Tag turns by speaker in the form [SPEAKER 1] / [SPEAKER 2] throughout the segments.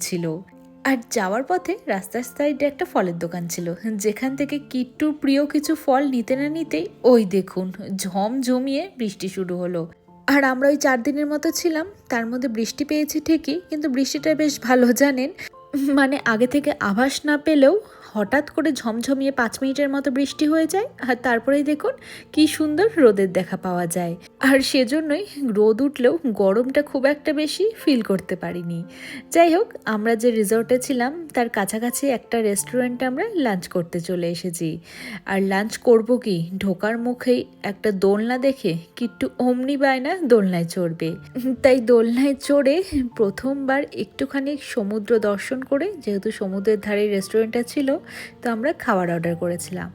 [SPEAKER 1] ছিল। আর যাওয়ার পথে রাস্তার সাইডে একটা ফলের দোকান ছিল, যেখান থেকে কিট্টুর প্রিয় কিছু ফল নিতে না নিতেই ওই দেখুন ঝমঝমিয়ে বৃষ্টি শুরু হলো। আর আমরা ওই 4 দিনের মতো ছিলাম, তার মধ্যে বৃষ্টি পেয়েছি ঠিকই, কিন্তু বৃষ্টিটা বেশ ভালো জানেন, মানে আগে থেকে আভাস না পেলেও হঠাৎ করে ঝমঝমিয়ে 5 মিনিটের মতো বৃষ্টি হয়ে যায়, আর তারপরেই দেখুন কি সুন্দর রোদের দেখা পাওয়া যায়। আর সেজন্যই রোদ উঠলেও গরমটা খুব একটা বেশি ফিল করতে পারিনি। যাই হোক, আমরা যে রিসর্টে ছিলাম তার কাছাকাছি একটা রেস্টুরেন্টে আমরা লাঞ্চ করতে চলে এসেছি। আর লাঞ্চ করব কি, ঢোকার মুখেই একটা দোলনা দেখে কিট্টু অমনি বায়না দোলনায় চড়বে। তাই দোলনায় চড়ে প্রথমবার একটুখানি সমুদ্র দর্শন করে, যেহেতু সমুদ্রের ধারে রেস্টুরেন্টটা ছিল, তো আমরা খাবার অর্ডার করেছিলাম।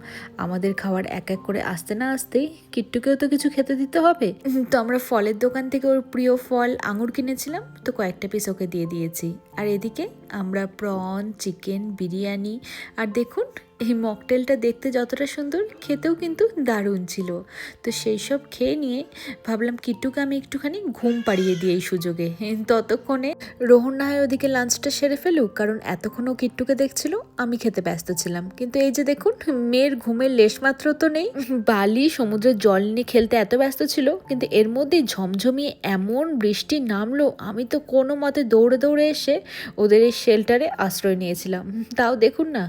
[SPEAKER 1] আমাদের খাবার এক এক করে আসতে না আসতেই কিট্টুকেও তো কিছু খেতে দিতে হবে, তো আমরা ফলের দোকান থেকে ওর প্রিয় ফল আঙুর কিনেছিলাম, তো কয়েকটা পিস ওকে দিয়ে দিয়েছি। আর এদিকে আমরা প্রন, চিকেন, বিরিয়ানি, আর দেখুন এই মকটেলটা দেখতে যতটা সুন্দর, খেতেও কিন্তু দারুণ ছিল। তো সেই সব খেয়ে নিয়ে ভাবলাম কিট্টুকে আমি একটুখানি ঘুম পাড়িয়ে দিই এই সুযোগে। ততক্ষণে রোহন না হয় ওদিকে লাঞ্চটা সেরে ফেলুক, কারণ এতক্ষণও কিট্টুকে দেখছিল, আমি খেতে ব্যস্ত ছিলাম। কিন্তু এই যে দেখুন, মেয়ের ঘুমের লেশমাত্র তো নেই। বালি সমুদ্রের জল নিয়ে খেলতে এত ব্যস্ত ছিল, কিন্তু এর মধ্যেই ঝমঝমিয়ে এমন বৃষ্টি নামলো, আমি তো কোনো মতে দৌড়ে দৌড়ে এসে ওদের এই শেল্টারে আশ্রয় নিয়েছিলাম। তাও দেখুন না,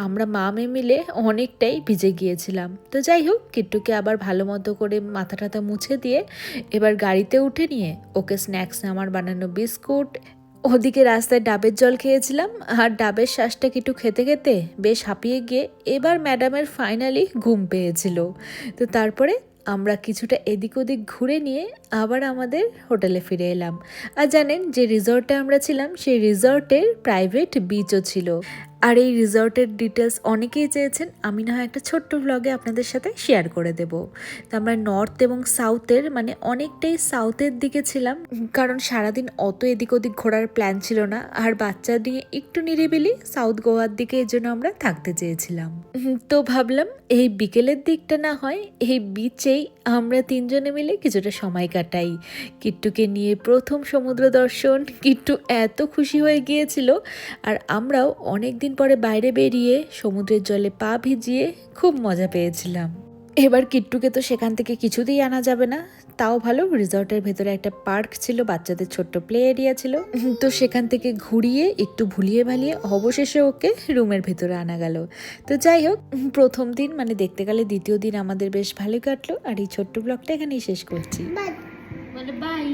[SPEAKER 1] আমরা মা মেয়ে মিলে অনেকটাই ভিজে গিয়েছিলাম। তো যাই হোক, কিট্টুকে আবার ভালো মতো করে মাথা টাথা মুছে দিয়ে এবার গাড়িতে উঠে নিয়ে ওকে স্ন্যাক্স, আমার বানানো বিস্কুট, ওদিকে রাস্তায় ডাবের জল খেয়েছিলাম। আর ডাবের শ্বাসটা একটু খেতে খেতে বেশ হাঁপিয়ে গিয়ে এবার ম্যাডামের ফাইনালি ঘুম পেয়েছিল। তো তারপরে আমরা কিছুটা এদিক ওদিক ঘুরে নিয়ে আবার আমাদের হোটেলে ফিরে এলাম। আর জানেন, যে রিসর্টে আমরা ছিলাম সেই রিসর্টের প্রাইভেট বিচও ছিল। আর এই রিসর্টের ডিটেলস অনেকেই চেয়েছেন, আমি না হয় একটা ছোট্ট ব্লগে আপনাদের সাথে শেয়ার করে দেব। তো আমরা নর্থ এবং সাউথের, মানে অনেকটাই সাউথের দিকে ছিলাম, কারণ সারাদিন অত এদিক ওদিক ঘোরার প্ল্যান ছিল না, আর বাচ্চা নিয়ে একটু নিরিবিলি সাউথ গোয়ার দিকে এর জন্য আমরা থাকতে চেয়েছিলাম। তো ভাবলাম এই বিকেলের দিকটা না হয় এই বিচেই আমরা 3 জনে মিলে কিছুটা সময় কাটাই। কিট্টুকে নিয়ে প্রথম সমুদ্র দর্শন, কিট্টু এত খুশি হয়ে গিয়েছিল। আর আমরাও অনেকদিন পরে বাইরে বেরিয়ে সমুদ্রের জলে পা ভিজিয়ে খুব মজা পেয়েছিলাম। এবার কিট্টুকে তো সেখান থেকে কিছুতেই আনা যাবে না, তাও ভালো রিসর্টের ভেতরে একটা পার্ক ছিল, বাচ্চাদের ছোট্ট প্লে এরিয়া ছিল, তো সেখান থেকে ঘুরিয়ে একটু ভুলিয়ে ভালিয়ে অবশেষে ওকে রুমের ভেতরে আনা গেল। তো যাই হোক, প্রথম দিন মানে দেখতে গেলে দ্বিতীয় দিন আমাদের বেশ ভালো কাটলো। আর এই ছোট্ট ব্লগটা এখানেই শেষ করছি।
[SPEAKER 2] বাই।